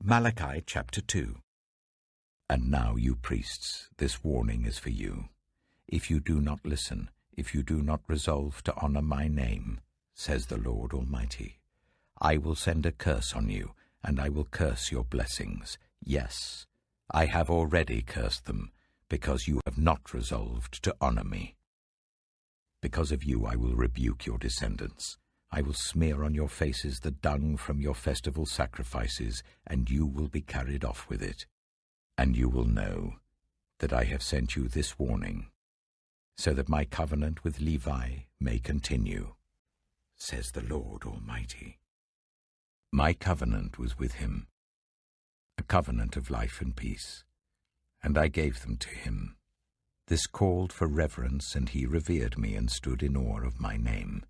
Malachi chapter 2. And now, you priests, this warning is for you. If you do not listen, if you do not resolve to honor my name, says the Lord Almighty, I will send a curse on you, and I will curse your blessings. Yes, I have already cursed them, because you have not resolved to honor me. Because of you I will rebuke your descendants. I will smear on your faces the dung from your festival sacrifices, and you will be carried off with it. And you will know that I have sent you this warning, so that my covenant with Levi may continue, says the Lord Almighty. My covenant was with him, a covenant of life and peace, and I gave them to him. This called for reverence, and he revered me and stood in awe of my name.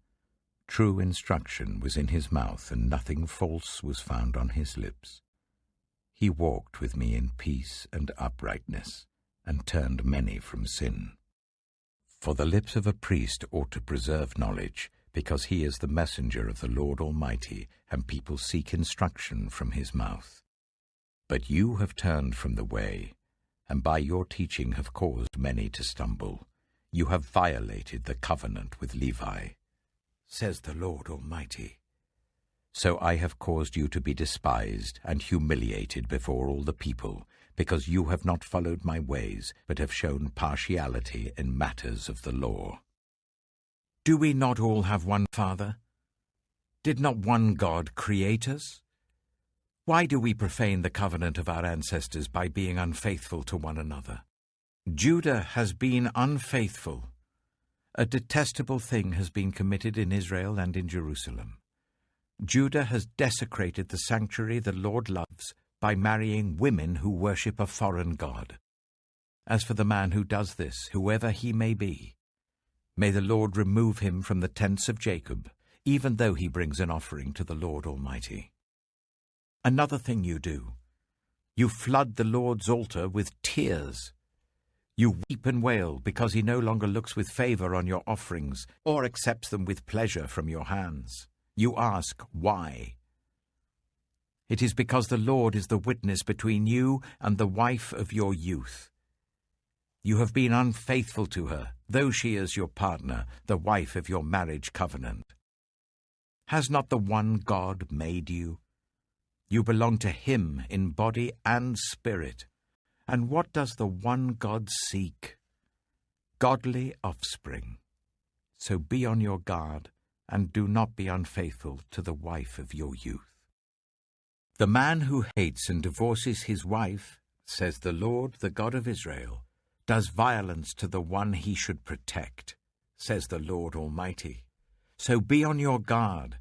True instruction was in his mouth, and nothing false was found on his lips. He walked with me in peace and uprightness, and turned many from sin. For the lips of a priest ought to preserve knowledge, because he is the messenger of the Lord Almighty, and people seek instruction from his mouth. But you have turned from the way, and by your teaching have caused many to stumble. You have violated the covenant with Levi, says the Lord Almighty. So I have caused you to be despised and humiliated before all the people, because you have not followed my ways, but have shown partiality in matters of the law. Do we not all have one Father? Did not one God create us? Why do we profane the covenant of our ancestors by being unfaithful to one another? Judah has been unfaithful. A detestable thing has been committed in Israel and in Jerusalem. Judah has desecrated the sanctuary the Lord loves by marrying women who worship a foreign god. As for the man who does this, whoever he may be, may the Lord remove him from the tents of Jacob, even though he brings an offering to the Lord Almighty. Another thing you do, you flood the Lord's altar with tears. You weep and wail because he no longer looks with favor on your offerings or accepts them with pleasure from your hands. You ask, why? It is because the Lord is the witness between you and the wife of your youth. You have been unfaithful to her, though she is your partner, the wife of your marriage covenant. Has not the one God made you? You belong to him in body and spirit. And what does the one God seek? Godly offspring. So be on your guard, and do not be unfaithful to the wife of your youth. The man who hates and divorces his wife, says the Lord, the God of Israel, does violence to the one he should protect, says the Lord Almighty. So be on your guard,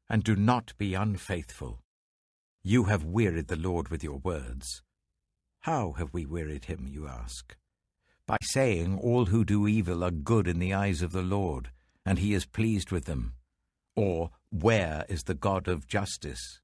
and do not be unfaithful. You have wearied the Lord with your words. How have we wearied him, you ask? By saying all who do evil are good in the eyes of the Lord, and he is pleased with them. Or, where is the God of justice?